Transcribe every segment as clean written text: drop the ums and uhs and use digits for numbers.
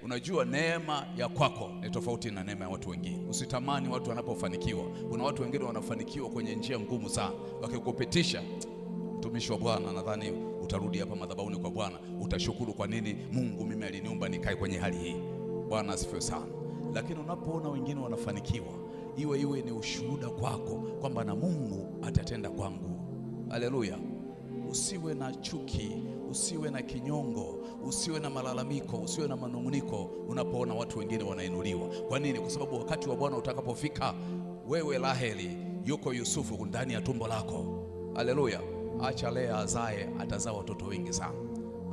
Unajua neema ya kwako ni tofauti na neema ya watu wengine. Usitamani watu wanapofanikiwa. Kuna watu wengine wanafanikiwa kwenye njia ngumu sana, wakikupitisha. Mtumishi wa Bwana, nadhani utarudi hapa madhabahuni kwa Bwana, utashukuru kwa nini Mungu mimi aliniumba nikae kwenye hali hii. Bwana asifiwe sana. Lakini unapoona wengine wanafanikiwa, iwe ni ushuhuda kwako kwamba na Mungu atatenda kwangu. Haleluya. Usiwe na chuki, usiwe na kinyongo, usiwe na malalamiko, usiwe na manunguniko unapoona watu wengine wanainuliwa. Kwa nini? Kwa sababu wakati wa Bwana utakapofika, wewe Raheli, yuko Yusufu ndani ya tumbo lako. Haleluya. Acha Lea azae, atazaa watoto wengi sana.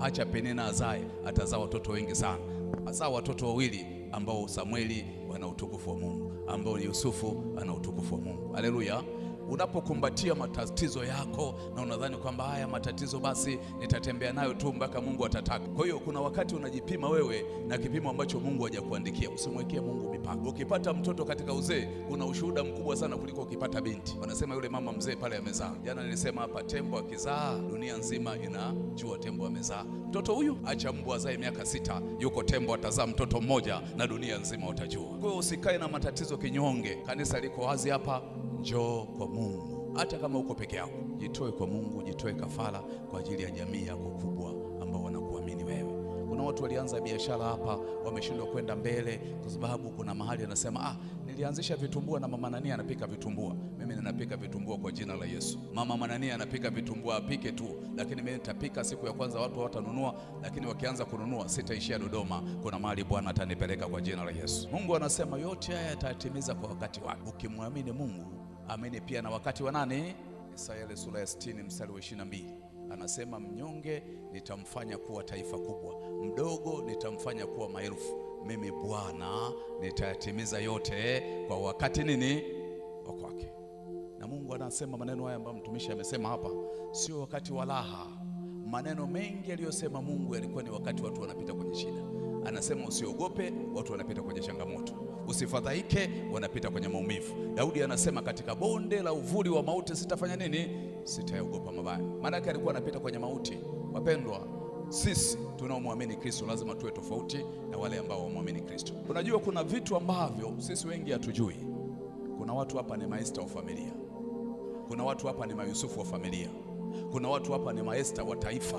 Acha Penina azae, atazaa watoto wengi sana. Azaa watoto wawili ambao Samueli wana utukufu wa Mungu, ambao Yusufu ana utukufu wa Mungu. Haleluya. Unapokumbatia matatizo yako na unadhani kwamba haya matatizo basi nitatembea nayo tu mpaka Mungu atataka. Kwa hiyo kuna wakati unajipima wewe na kipimo ambacho Mungu hajakuandikia. Usimwekee Mungu mipaka. Ukipata mtoto katika uzee, kuna ushuhuda mkubwa sana kuliko ukipata binti. Wanasema yule mama mzee pale amezaa. Jana nilisema hapa, tembo akizaa dunia nzima inajua tembo amezaa mtoto huyu. Acha mbwa azae miaka 6, yuko tembo atazaa mtoto mmoja na dunia nzima utajua. Kwa hiyo usikae na matatizo kinyonge. Kanisa liko wazi hapa. Njoo kwa Mungu. Hata kama uko peke yako, jitoe kwa Mungu, jitoe kafara kwa ajili ya jamii yako kubwa ambao wanakuamini wewe. Kuna watu walianza biashara hapa, wameshindwa kwenda mbele kwa sababu kuna mahali anasema nilianzisha vitumbua na mama nani anapika vitumbua. Mimi ninapika vitumbua kwa jina la Yesu. Mama Manania anapika vitumbua, apike tu, lakini mimi nitapika siku ya kwanza watu hawatanunua, lakini wakianza kununua sitaishia Dodoma. Kuna mahali Bwana atanipeleka kwa jina la Yesu. Mungu anasema yote haya yatatimiza kwa wakati wake. Ukimwamini Mungu, amini pia na wakati wa nani? Isaya ile sura ya 60 mstari wa 22. Anasema mnyonge nitamfanya kuwa taifa kubwa, mdogo nitamfanya kuwa maelfu. Mimi Bwana nitayatimiza yote kwa wakati nini? Wa kwake. Na Mungu anasema maneno haya ambayo mtumishi amesema hapa, sio wakati wa raha. Maneno mengi aliyosema Mungu yalikuwa ni wakati watu wanapita kwenye shida. Anasema usiogope, watu wanapita kwenye changamoto. Usifadhaike, wanapita kwenye maumivu. Daudi anasema katika bonde la uvuli wa mauti sitafanya nini? Sitaogopa mabaya. Maana yake alikuwa anapita kwenye mauti. Wapendwa, sisi tunaomwamini Kristo lazima tuwe tofauti na wale ambao hawamwamini Kristo. Unajua kuna vitu ambavyo sisi wengi hatujui. Kuna watu hapa ni maesta wa familia. Kuna watu hapa ni mayusufu wa familia. Kuna watu hapa ni maesta wa taifa.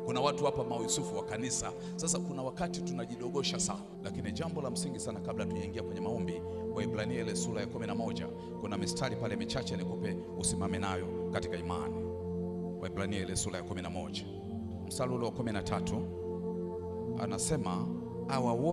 Kuna watu hapa mayusufu wa kanisa. Sasa kuna wakati tunajidogosha sana, lakini jambo la msingi sana kabla tujaingia kwenye maombi, Waebrania ile sura ya 11 kuna mistari pale michache nikupe usimame nayo katika imani. Waebrania ile sura ya 11 mstari ule wa 13 anasema